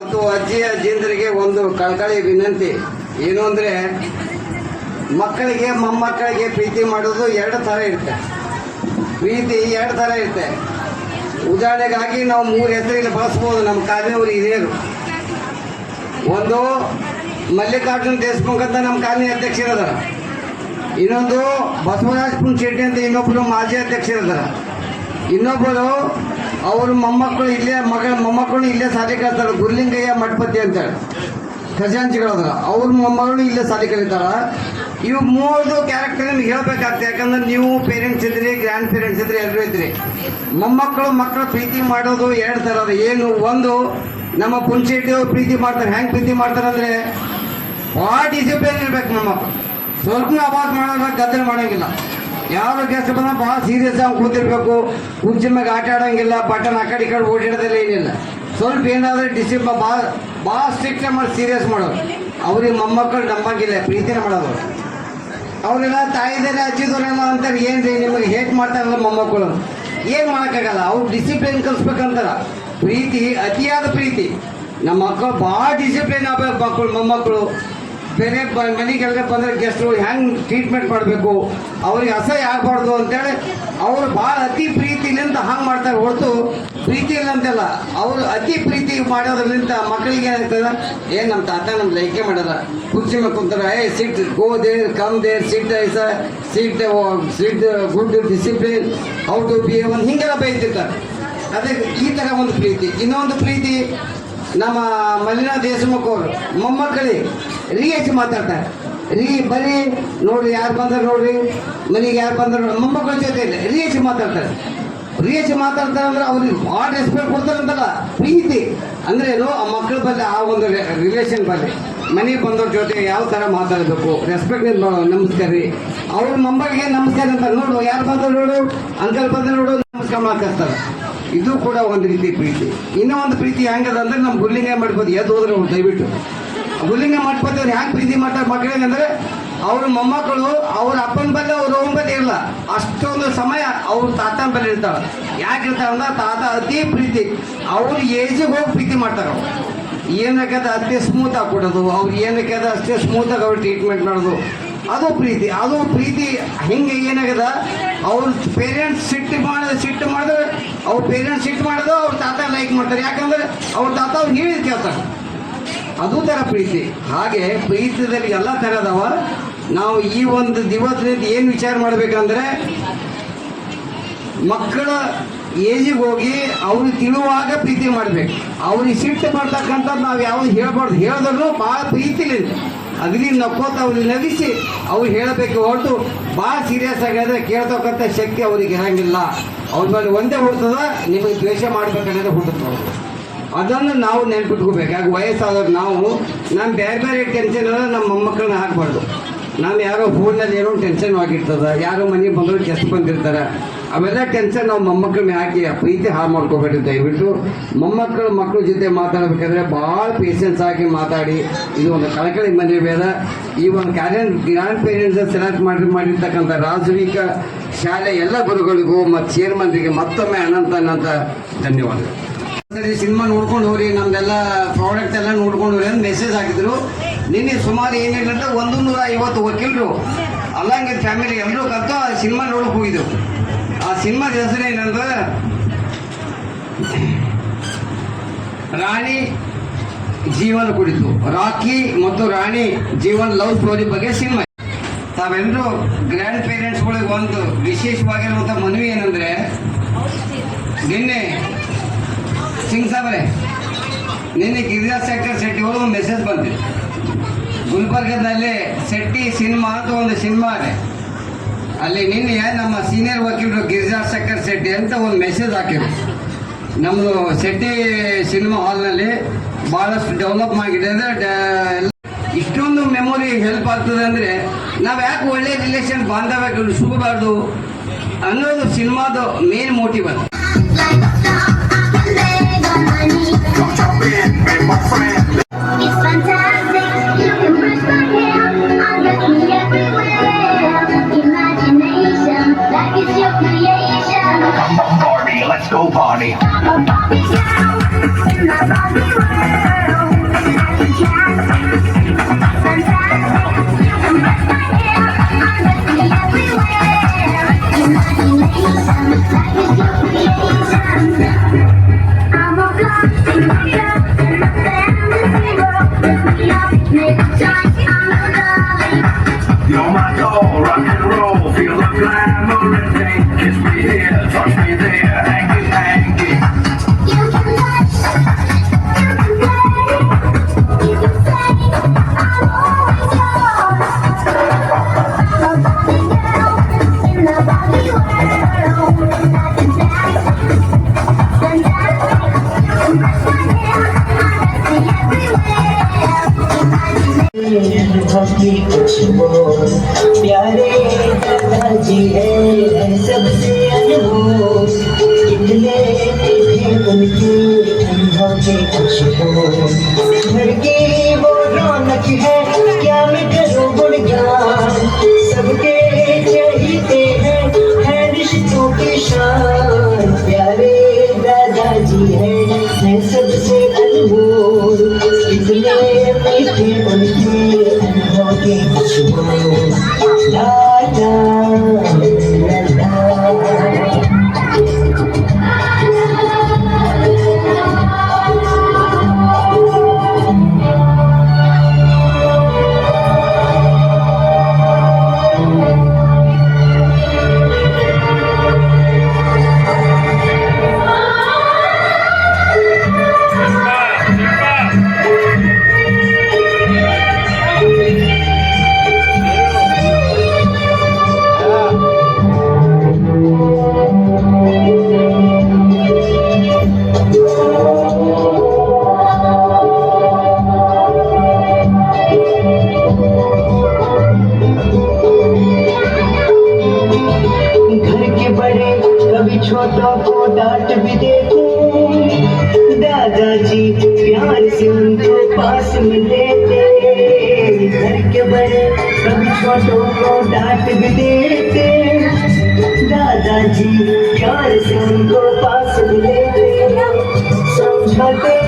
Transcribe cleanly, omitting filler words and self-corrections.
ಮತ್ತು ಅಜ್ಜಿ ಅಜ್ಜಿಯಂದರಿಗೆ ಒಂದು ಕಳಕಳಿ ವಿನಂತಿ ಏನು ಅಂದರೆ, ಮಕ್ಕಳಿಗೆ ಮೊಮ್ಮಕ್ಕಳಿಗೆ ಪ್ರೀತಿ ಮಾಡೋದು ಎರಡು ಥರ ಇರುತ್ತೆ. ಪ್ರೀತಿ ಎರಡು ಥರ ಇರುತ್ತೆ. ಉದಾಹರಣೆಗಾಗಿ ನಾವು 3 ಹೆಸರಿಗೆ ಬಳಸ್ಬೋದು ನಮ್ಮ ಕಾಲನಿಯವರು ಹಿರಿಯರು. ಒಂದು ಮಲ್ಲಿಕಾರ್ಜುನ್ ದೇಶಮುಖ್ ಅಂತ ನಮ್ಮ ಕಾಲನಿ ಅಧ್ಯಕ್ಷರಿದ್ದಾರೆ. ಇನ್ನೊಂದು ಬಸವರಾಜ್ ಶೆಟ್ಟಿ ಅಂತ ಇನ್ನೊಬ್ಬರು ಮಾಜಿ ಅಧ್ಯಕ್ಷರಿದ್ದಾರೆ. ಇನ್ನೊಬ್ಬರು ಅವರು ಮೊಮ್ಮಕ್ಕಳು ಇಲ್ಲೇ ಮೊಮ್ಮಕ್ಕಳು ಇಲ್ಲೇ ಸಾಲಿ ಕಲಿತಾರೆ. ಗುರ್ಲಿಂಗಯ್ಯ ಮಠಪತಿ ಅಂತೇಳಿ ಖಜಾಂಚಿಗಳದ್ರ ಅವ್ರ ಮೊಮ್ಮಗಳು ಇಲ್ಲೇ ಸಾಲಿ ಕಲಿತಾರ. ಇವು 3 ಕ್ಯಾರೆಕ್ಟರ್ ನಿಮ್ಗೆ ಹೇಳ್ಬೇಕಾಗ್ತದೆ. ಯಾಕಂದ್ರೆ ನೀವು ಪೇರೆಂಟ್ಸ್ ಇದ್ರಿ, ಗ್ರ್ಯಾಂಡ್ ಪೇರೆಂಟ್ಸ್ ಇದ್ರಿ, ಎಲ್ಲರೂ ಇದ್ರಿ. ಮಕ್ಕಳು ಪ್ರೀತಿ ಮಾಡೋದು ಎರಡು ಥರ ಅದ. ಏನು, ಒಂದು ನಮ್ಮ ಪುಂಚೆಟ್ಟಿ ಅವ್ರು ಪ್ರೀತಿ ಮಾಡ್ತಾರೆ. ಹೆಂಗೆ ಪ್ರೀತಿ ಮಾಡ್ತಾರೆ ಅಂದರೆ, ಭಾಳ ಡಿಸಿಪ್ಲಿನ್ ಇರ್ಬೇಕು. ಮೊಮ್ಮಕ್ಕಳು ಸ್ವಲ್ಪ ಅವಾಜ್ ಮಾಡೋಣ, ಗದ್ದಲ ಮಾಡೋಂಗಿಲ್ಲ. ಯಾರು ಗೆಸ್ಟ್ ಬಂದ ಭಾಳ ಸೀರಿಯಸ್ ಆಗಿ ಕೂತಿರ್ಬೇಕು. ಕುರ್ಚಿ ಮ್ಯಾಗ ಆಟ ಆಡೋಂಗಿಲ್ಲ, ಬಟನ್ ಆ ಕಡೆ ಈ ಕಡೆ ಓಡಾಡೋದಿಲ್ಲ, ಏನಿಲ್ಲ. ಸ್ವಲ್ಪ ಏನಾದರೂ ಡಿಸಿಪ್ಲಿನ್ ಭಾಳ ಸ್ಟ್ರಿಕ್ಟ್ ಮಾಡಿ ಸೀರಿಯಸ್ ಮಾಡೋರು. ಅವ್ರಿಗೆ ಮೊಮ್ಮಕ್ಕಳು ನಂಬಂಗಿಲ್ಲ, ಪ್ರೀತಿನೇ ಮಾಡೋದು. ಅವರೆಲ್ಲ ತಾಯಿದರೆ ಅಜ್ಜಿದವರೆಲ್ಲ ಅಂತಾರೆ, ಏನು ರೀ ನಿಮಗೆ ಹೇಗೆ ಮಾಡ್ತಾರಲ್ಲ ಮೊಮ್ಮಕ್ಕಳು, ಏನು ಮಾಡೋಕ್ಕಾಗಲ್ಲ. ಅವ್ರು ಡಿಸಿಪ್ಲಿನ್ ಕಲಿಸ್ಬೇಕಂತಾರ. ಪ್ರೀತಿ ಅತಿಯಾದ ಪ್ರೀತಿ. ನಮ್ಮ ಮಕ್ಕಳು ಭಾಳ ಡಿಸಿಪ್ಲಿನ್ ಆಗಬೇಕು. ಮೊಮ್ಮಕ್ಕಳು ಬೇರೆ ಮನೆಗೆಲ್ಲ ಬಂದರೆ ಗೆಸ್ಟ್ಗಳು ಹೆಂಗೆ ಟ್ರೀಟ್ಮೆಂಟ್ ಮಾಡಬೇಕು, ಅವ್ರಿಗೆ ಅಸಹ್ಯ ಆಗಬಾರ್ದು ಅಂತೇಳಿ ಅವರು ಭಾಳ ಅತಿ ಪ್ರೀತಿಲಿಂದ ಹಂಗೆ ಮಾಡ್ತಾರೆ. ಹೊರತು ಪ್ರೀತಿ ಇಲ್ಲ ಅಂತೆಲ್ಲ. ಅವರು ಅತಿ ಪ್ರೀತಿ ಮಾಡೋದ್ರಲ್ಲಿಂದ ಮಕ್ಕಳಿಗೆ ಏನಾಗ್ತದೆ, ಏನು ನಮ್ಮ ತಾತ ನಮ್ಮ ಲೈಕೆ ಮಾಡೋದ, ಕುರ್ಚಿ ಮೇಲೆ ಕುಂತಾರೆ, sit go there come there, sit sit good discipline, how to be ಒಂದು ಹಿಂಗೆಲ್ಲ ಬೈತಿರ್ತಾರೆ. ಅದಕ್ಕೆ ಈ ಥರ ಒಂದು ಪ್ರೀತಿ. ಇನ್ನೊಂದು ಪ್ರೀತಿ ನಮ್ಮ ಮಲ್ಲಿನಾ ದೇಶಮುಖ್ ಅವರು ಮೊಮ್ಮಕ್ಕಳಿಗೆ ಹೆಚ್ಚು ಮಾತಾಡ್ತಾರೆ. ಬರೀ ನೋಡ್ರಿ ಯಾರು ಬಂದ್ರೆ ನೋಡ್ರಿ, ಮನೆಗೆ ಯಾರು ಬಂದ್ರೆ ಮೊಮ್ಮಕ್ಕಳ ಜೊತೆ ಇಲ್ಲ ಹೆಚ್ಚು ಮಾತಾಡ್ತಾರೆ. ಹೆಚ್ಚು ಮಾತಾಡ್ತಾರೆ ಅಂದ್ರೆ ಅವ್ರಿಗೆ ಭಾಳ ರೆಸ್ಪೆಕ್ಟ್ ಕೊಡ್ತಾರೆ ಅಂತಲ್ಲ. ಪ್ರೀತಿ ಅಂದ್ರೇನು, ಆ ಮಕ್ಕಳ ಬಲ್ಲಿ ಆ ಒಂದು ರಿಲೇಷನ್ ಬಲ್ಲಿ ಮನೆಗೆ ಬಂದವ್ರ ಜೊತೆ ಯಾವ ಥರ ಮಾತಾಡಬೇಕು, ರೆಸ್ಪೆಕ್ಟ್ ನಮಸ್ಕಾರ ರೀ. ಅವ್ರ ಮೊಮ್ಮಗಳಿಗೆ ನಮಸ್ಕಾರ ಅಂತ ನೋಡು, ಯಾರು ಬಂದ್ರೆ ನೋಡು, ಅಂಕಲ್ ಬಂದ್ರೆ ನೋಡು, ನಮಸ್ಕಾರ ಮಾತಾಡ್ತಾರೆ. ಇದು ಕೂಡ ಒಂದು ರೀತಿ ಪ್ರೀತಿ. ಇನ್ನೂ ಒಂದು ಪ್ರೀತಿ ಹೆಂಗದ ಅಂದ್ರೆ, ನಮ್ಮ ಗುರ್ಲಿಂಗ ಮಾಡ್ಬೋದು ಎದ್ದು ಹೋದ್ರೆ ದಯವಿಟ್ಟು ಗುರ್ಲಿಂಗ ಮಾಡ್ಕೋತೀವ್ರು ಹ್ಯಾಂಗೆ ಪ್ರೀತಿ ಮಾಡ್ತಾರೆ ಮಕ್ಕಳಿಗೆ ಅಂದರೆ, ಅವ್ರ ಮೊಮ್ಮಕ್ಕಳು ಅವ್ರ ಅಪ್ಪನ ಬಲ್ಲಿ ಅವ್ರ ಅವ್ವನ ಬಲ್ಲಿ ಇರಲ್ಲ, ಅಷ್ಟೊಂದು ಸಮಯ ಅವ್ರ ತಾತನ ಬಲ್ಲಿ ಇರ್ತಾಳೆ. ಯಾಕೆ ಇರ್ತಾರೆ ಅಂದ್ರೆ, ತಾತ ಅತಿ ಪ್ರೀತಿ. ಅವ್ರ ಏಜಿಗೆ ಹೋಗಿ ಪ್ರೀತಿ ಮಾಡ್ತಾರೆ. ಅವ್ರು ಏನಕ್ಕೆ ಅತಿ ಸ್ಮೂತ್ ಆಗಿ ಕೊಡೋದು, ಅವ್ರು ಏನಕ್ಕೆ ಅಷ್ಟೇ ಸ್ಮೂತಾಗಿ ಅವ್ರು ಟ್ರೀಟ್ಮೆಂಟ್ ಮಾಡೋದು, ಅದು ಪ್ರೀತಿ. ಅದು ಪ್ರೀತಿ ಹಿಂಗೆ ಏನಾಗದ, ಅವ್ರ ಪೇರೆಂಟ್ಸ್ ಸಿಟ್ಟು ಮಾಡಿದ್ರೆ ಅವ್ರ ಪೇರೆಂಟ್ಸ್ ಸಿಟ್ಟು ಮಾಡೋದು ಅವ್ರ ತಾತ ಲೈಕ್ ಮಾಡ್ತಾರೆ. ಯಾಕಂದ್ರೆ ಅವ್ರ ತಾತ ಅವ್ರು ಹೇಳಿದ್ ಕೇಳ್ತಾರೆ. ಅದು ಥರ ಪ್ರೀತಿ. ಹಾಗೆ ಪ್ರೀತಿಯಲ್ಲಿ ಎಲ್ಲ ಥರ ಅದಾವ. ನಾವು ಈ ಒಂದು ದಿವಸದಿಂದ ಏನು ವಿಚಾರ ಮಾಡಬೇಕಂದ್ರೆ, ಮಕ್ಕಳ ಏಜಿಗೆ ಹೋಗಿ ಅವ್ರಿಗೆ ತಿಳುವಾಗ ಪ್ರೀತಿ ಮಾಡಬೇಕು. ಅವ್ರಿಗೆ ಸಿಟ್ಟು ಮಾಡ್ತಕ್ಕಂಥದ್ದು ನಾವು ಯಾವುದು ಹೇಳ್ಬಾರ್ದು. ಹೇಳಿದ್ರು ಭಾಳ ಪ್ರೀತಿಲಿದೆ ಅಗದಿ ನಕ್ಕೋತ ಅವ್ರಿಗೆ ನಗಿಸಿ ಅವ್ರು ಹೇಳಬೇಕು. ಹೊರತು ಭಾಳ ಸೀರಿಯಸ್ ಆಗಿದ್ರೆ ಕೇಳ್ತಕ್ಕಂಥ ಶಕ್ತಿ ಅವ್ರಿಗೆ ಇರಂಗಿಲ್ಲ. ಅವ್ರ ಮೇಲೆ ಒಂದೇ ಹುಡ್ತದ, ನಿಮಗೆ ದ್ವೇಷ ಮಾಡ್ಬೇಕನ್ನೋದೇ ಹುಟ್ಟುತ್ತೆ. ಅದನ್ನು ನಾವು ನೆನ್ಪಿಟ್ಕೋಬೇಕು. ಯಾಕೆ ವಯಸ್ಸಾದವ್ರು ನಾನು ಬೇರೆ ಟೆನ್ಷನ್ ಎಲ್ಲ ನಮ್ಮ ಮೊಮ್ಮಕ್ಕಳನ್ನ ಹಾಕಬಾರ್ದು. ನಾನು ಯಾರೋ ಫೋನಲ್ಲಿ ಏನೋ ಟೆನ್ಷನ್ ಆಗಿರ್ತದೆ, ಯಾರೋ ಮನೆಗೆ ಬಂದರೂ ಗೆಸ್ಟ್ ಬಂದಿರ್ತಾರೆ, ಅವೆಲ್ಲ ಟೆನ್ಷನ್ ನಾವು ಮೊಮ್ಮಕ್ಕಳ ಮೇಲೆ ಹಾಕಿ ಪ್ರೀತಿ ಹಾಳು ಮಾಡ್ಕೋಬೇಡಿ. ದಯವಿಟ್ಟು ಮಕ್ಕಳ ಜೊತೆ ಮಾತಾಡಬೇಕಾದ್ರೆ ಭಾಳ ಪೇಷನ್ಸ್ ಆಗಿ ಮಾತಾಡಿ. ಇದು ಒಂದು ಕಳಕಳಿ ಮನೆ ಬೇಡ. ಈ ಒಂದು ಗ್ರ್ಯಾಂಡ್ ಪೇರೆಂಟ್ಸ್ ಸೆಲೆಕ್ಟ್ ಮಾಡಿರ್ತಕ್ಕಂಥ ರಾಜವಿಕ ಶಾಲೆ ಎಲ್ಲ ಗುರುಗಳಿಗೂ ಮತ್ತು ಚೇರ್ಮನ್ರಿಗೆ ಮತ್ತೊಮ್ಮೆ ಅನಂತ ಧನ್ಯವಾದಗಳು. ಸರಿ, ಸಿನಿಮಾ ನೋಡ್ಕೊಂಡು ಹೋಗ್ರಿ, ನಮ್ದೆಲ್ಲ ಪ್ರಾಡಕ್ಟ್ ಎಲ್ಲ ನೋಡ್ಕೊಂಡು ಹೋಗ್ರಿ ಅಂತ ಮೆಸೇಜ್ ಹಾಕಿದ್ರು. ನಿನ್ನೆ ಸುಮಾರು ಏನಿಲ್ಲ 150 ವಕೀಲರು ಅಲ್ಲಂಗೆ ಫ್ಯಾಮಿಲಿ ಎಲ್ಲರೂ ಕಲ್ತು ಆ ಸಿನಿಮಾ ನೋಡಕ್ಕೆ ಹೋಗಿದ್ರು. ಆ ಸಿನಿಮಾದ ಹೆಸರು ಏನಂದ್ರೆ ರಾಣಿ ಜೀವನ ಕುರಿತು, ರಾಕಿ ಮತ್ತು ರಾಣಿ ಜೀವನ್ ಲವ್ ಸ್ಟೋರಿ ಬಗ್ಗೆ ಸಿನಿಮಾ. ತಾವೆಲ್ಲರೂ ಗ್ರ್ಯಾಂಡ್ ಪೇರೆಂಟ್ಸ್ಗಳಿಗೆ ಒಂದು ವಿಶೇಷವಾಗಿರುವಂಥ ಮನವಿ ಏನಂದ್ರೆ, ನಿನ್ನೆ ಸಿಂಗ್ ಸಾಬ್ರೆ ನಿನ್ನೆ ಗಿರಿರಾಜ್ ಶೆಟ್ಟಿ ಅವರು ಒಂದು ಮೆಸೇಜ್ ಬಂದಿದೆ. ಗುಲ್ಬರ್ಗದಲ್ಲಿ ಶೆಟ್ಟಿ ಸಿನಿಮಾ ಅಂತ ಒಂದು ಸಿನಿಮಾ ಇದೆ. ಅಲ್ಲಿ ನಿನ್ನೆ ನಮ್ಮ ಸೀನಿಯರ್ ವಕೀಲರು ಗಿರಿರಾಜ್ ಶೆಟ್ಟಿ ಅಂತ ಒಂದು ಮೆಸೇಜ್ ಹಾಕಿದ್ರು. ನಮ್ಮದು ಶೆಟ್ಟಿ ಸಿನಿಮಾ ಹಾಲ್ನಲ್ಲಿ ಭಾಳಷ್ಟು ಡೆವಲಪ್ ಆಗಿದೆ. ಅಂದರೆ ಇಷ್ಟೊಂದು ಮೆಮೊರಿ ಹೆಲ್ಪ್ ಆಗ್ತದೆ ಅಂದರೆ, ನಾವು ಯಾಕೆ ಒಳ್ಳೆ ರಿಲೇಷನ್ ಬಾಂಧವ್ಯ ಸುಗಬಾರ್ದು ಅನ್ನೋದು ಸಿನಿಮಾದ ಮೇನ್ ಮೋಟಿವ್ ಅದು. It's fantastic, you can brush my hair, undress me everywhere. Imagination, like it's your creation. Come on Barbie, let's go party. I'm a Barbie girl, in my Barbie world. You're my doll, rock and roll, feel the glamour and thing. Kiss me here, touch me there, hanky panky. You can touch, you can play, you can say, I'm always yours. I'm a Barbie girl in the Barbie world. That's fantastic, fantastic. You can brush my hair, I'm भक्ति कुछ बोल प्यारे दादाजी है सबसे अनमोल इतने मीठे उनके अनुभव के कुछ बोल घर की वो रौनक है क्या मैं करूं गुणगान सबके चाहते हैं है रिश्तों की शान प्यारे दादाजी है सबसे अनमोल इतने मीठे उनके अनुभव के कुछ बोल ला ला ला छोटों को डांट भी देते दादाजी प्यार से उनको पास में लेते घर के बड़े कभी छोटों को डांट भी देते दादाजी प्यार से उनको पास में लेते समझाते